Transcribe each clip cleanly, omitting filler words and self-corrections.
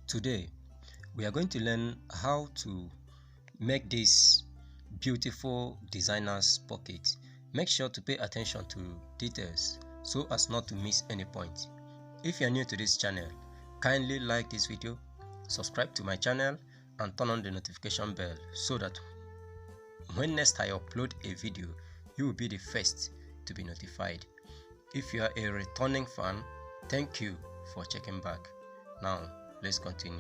Today we are going to learn how to make this beautiful designer's pocket. Make sure to pay attention to details so as not to miss any point. If you are new to this channel, kindly like this video, subscribe to my channel and turn on the notification bell so that when next I upload a video, you will be the first to be notified. If you are a returning fan, thank you for checking back. Now let's continue.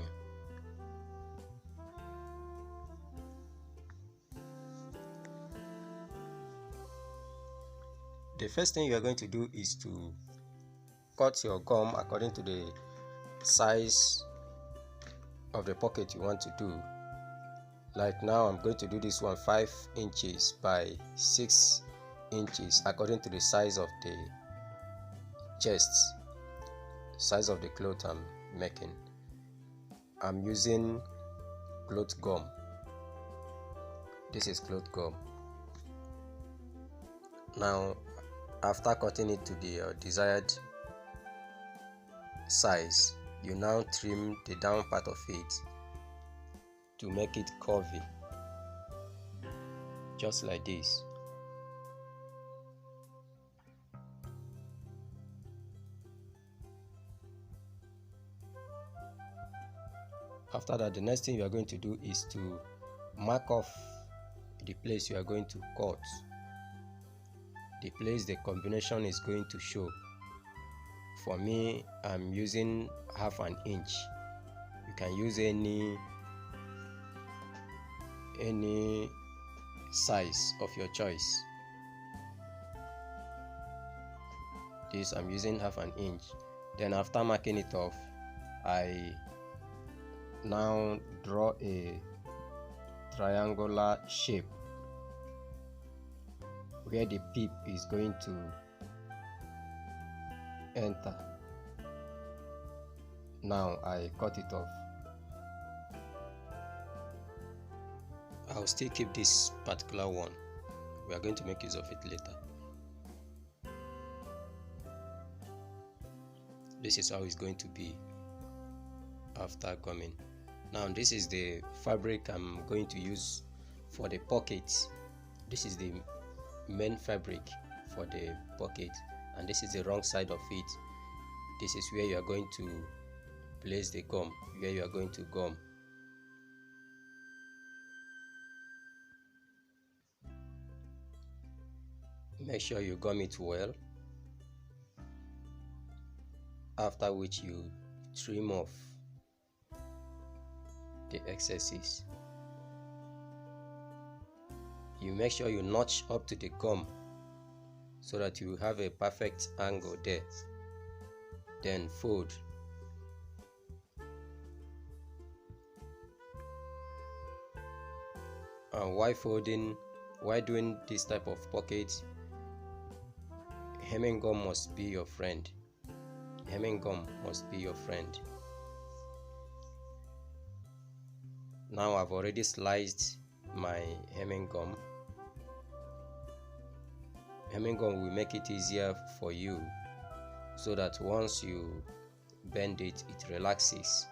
The first thing you are going to do is to cut your gum according to the size of the pocket you want to do. Like now I'm going to do this one 5 inches by 6 inches according to the size of the chest, size of the cloth I'm making. I'm using cloth gum. This is cloth gum. Now after cutting it to the desired size, you now trim the down part of it to make it curvy, just like this. After that, the next thing you are going to do is to mark off the place you are going to cut, the place the combination is going to show. For me, I'm using half an inch. You can use any size of your choice. This I'm using half an inch. Then after marking it off, I now draw a triangular shape where the peep is going to enter. Now I cut it off. I'll still keep this particular one. We are going to make use of it later. This is how it's going to be after gumming. Now this is the fabric I'm going to use for the pocket. This is the main fabric for the pocket, and this is the wrong side of it. This is where you are going to place the gum, where you are going to gum. Make sure you gum it well, after which you trim off the excesses. You make sure you notch up to the gum so that you have a perfect angle there. Then fold. And while doing this type of pocket, hemming gum must be your friend. Hemming gum must be your friend. Now I've already sliced my hemming gum. Hemming gum will make it easier for you so that once you bend it, it relaxes.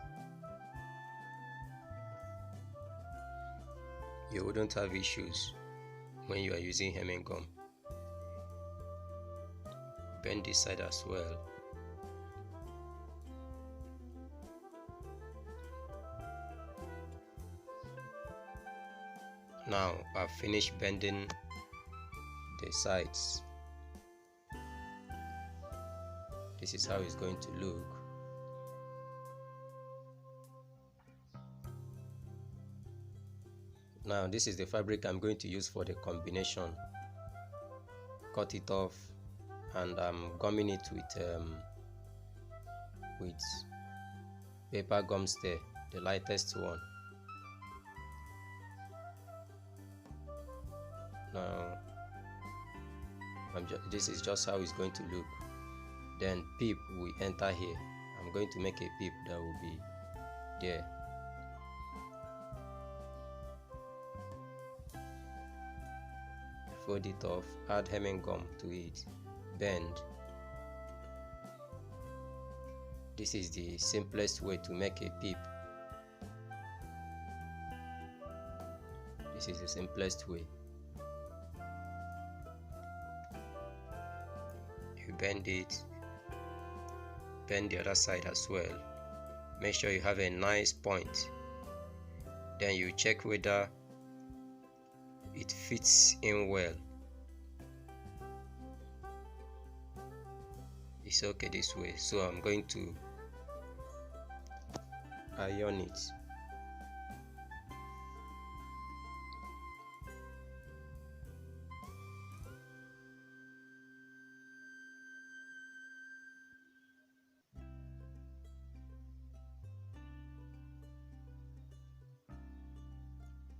You wouldn't have issues when you are using hemming gum. Bend this side as well. Now I've finished bending the sides. This is how it's going to look. Now this is the fabric I'm going to use for the combination. Cut it off, and I'm gumming it with paper gum stay, the lightest one. Now this is just how it's going to look. Then peep will enter here. I'm going to make a peep that will be there. Fold it off, add hemming gum to it, bend. This is the simplest way to make a peep This is the simplest way. You bend it, bend the other side as well. Make sure you have a nice point. Then you check whether it fits in well. It's okay this way, so I'm going to iron it.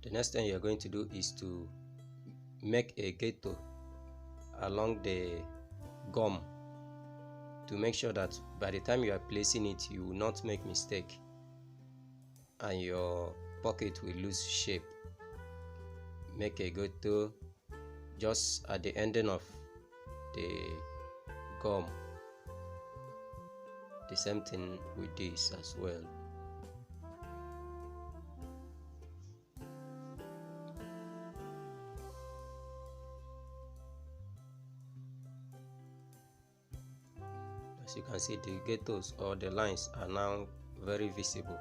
The next thing you're going to do is to make a ghetto along the gum, to make sure that by the time you are placing it, you will not make mistake and your pocket will lose shape. Make a ghetto just at the ending of the gum. The same thing with this as well. As you can see, the ghettos or the lines are now very visible.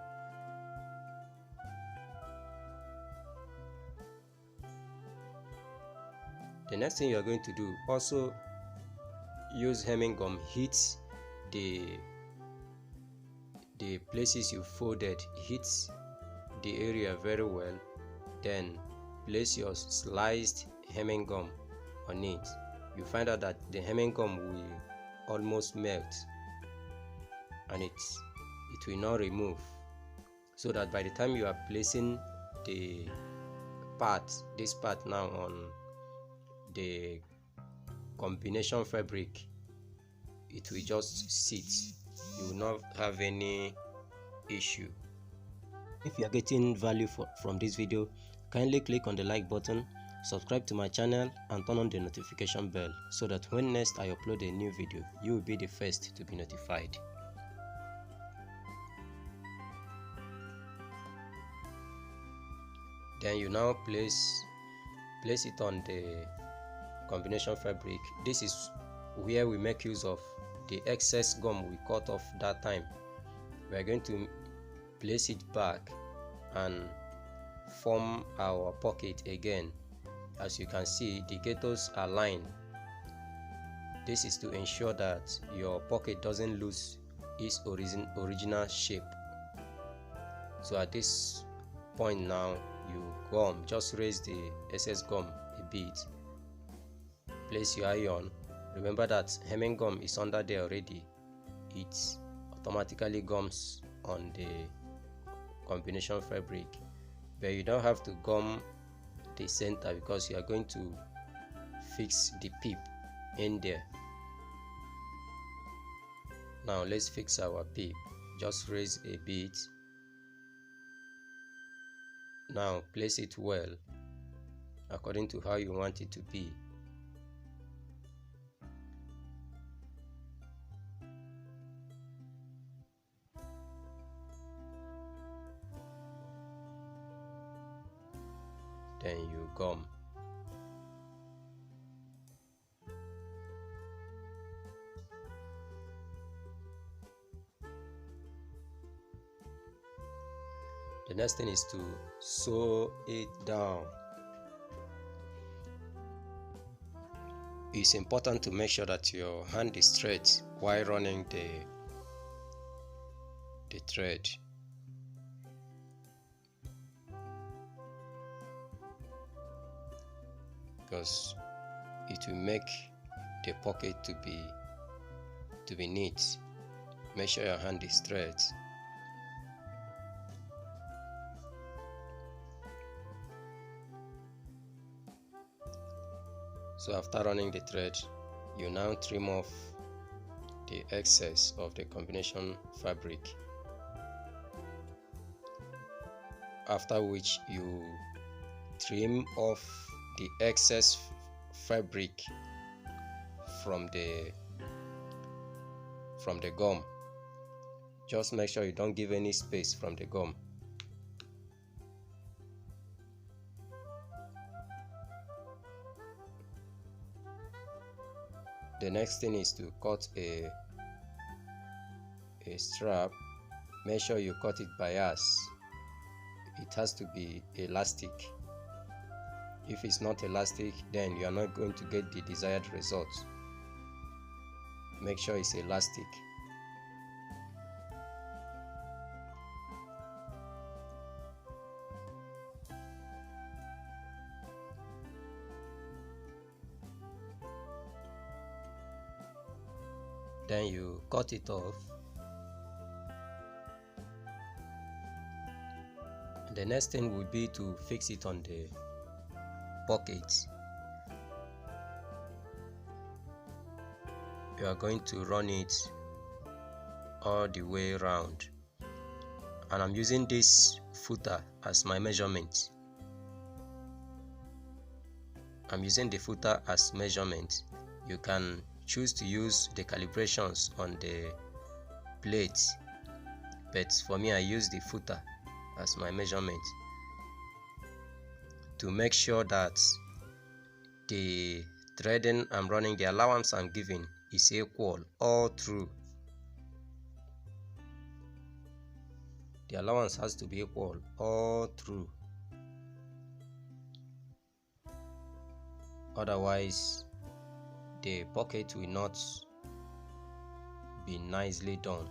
The next thing you are going to do, also use hemming gum, hit the places you folded, hit the area very well, then place your sliced hemming gum on it. You find out that the hemming gum will almost melt and it will not remove, so that by the time you are placing the this part now on the combination fabric, it will just sit. You will not have any issue. If you are getting value from this video, kindly click on the like button, subscribe to my channel and turn on the notification bell so that when next I upload a new video, you will be the first to be notified. Then you now place it on the combination fabric. This is where we make use of the excess gum we cut off that time. We are going to place it back and form our pocket again. As you can see, the ghettos are lined. This is to ensure that your pocket doesn't lose its original shape. So at this point now, you just raise the excess gum a bit, place your iron. Remember that hemming gum is under there already. It automatically gums on the combination fabric, but you don't have to gum the center because you are going to fix the peep in there. Now let's fix our peep. Just raise a bit. Now place it well according to how you want it to be. Then you gum. The next thing is to sew it down. It's important to make sure that your hand is straight while running the thread. Because it will make the pocket to be neat. Make sure your hand is straight. So after running the thread, you now trim off the excess of the combination fabric, after which you trim off the excess fabric from the gum. Just make sure you don't give any space from the gum. The next thing is to cut a strap. Make sure you cut it bias. It has to be elastic. If it's not elastic, then you are not going to get the desired result. Make sure it's elastic. Then you cut it off. The next thing will be to fix it on the pocket. You are going to run it all the way around, and I'm using this footer as my measurement. I'm using the footer as measurement. You can choose to use the calibrations on the plate, but for me I use the footer as my measurement to make sure that the threading I'm running, the allowance I'm giving, is equal all through. The allowance has to be equal all through. Otherwise, the pocket will not be nicely done.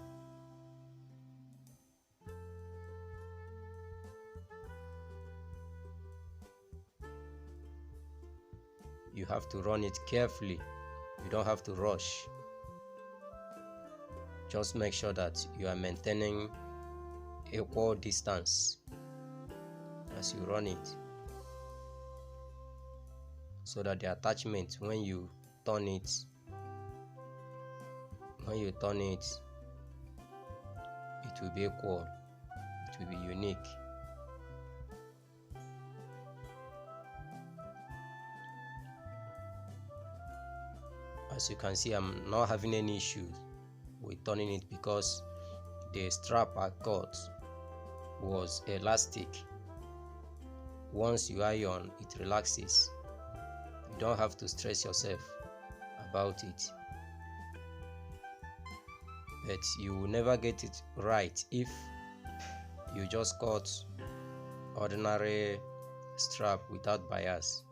You have to run it carefully. You don't have to rush. Just make sure that you are maintaining equal distance as you run it, so that the attachment, when you turn it, it will be equal, it will be unique. As you can see, I'm not having any issues with turning it because the strap I cut was elastic. Once you iron, it relaxes. You don't have to stress yourself about it. But you will never get it right if you just cut ordinary strap without bias.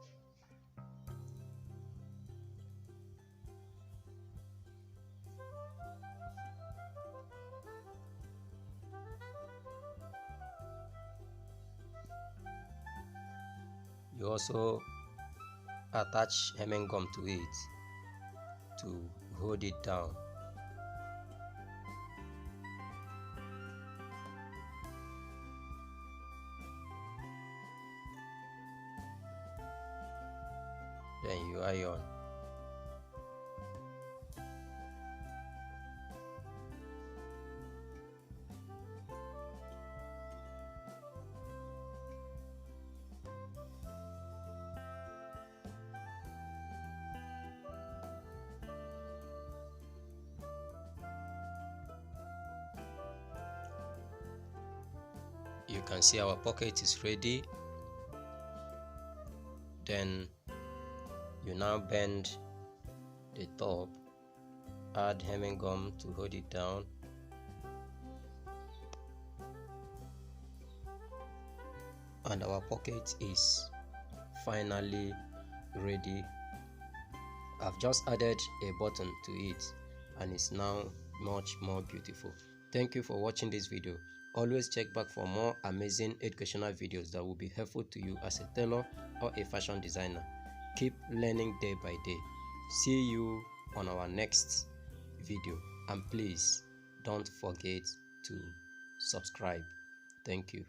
You also attach hemming gum to it to hold it down. Then you iron. You can see our pocket is ready. Then you now bend the top, add hemming gum to hold it down, and our pocket is finally ready. I've just added a button to it and it's now much more beautiful. Thank you for watching this video. Always check back for more amazing educational videos that will be helpful to you as a tailor or a fashion designer. Keep learning day by day. See you on our next video, and please don't forget to subscribe. Thank you.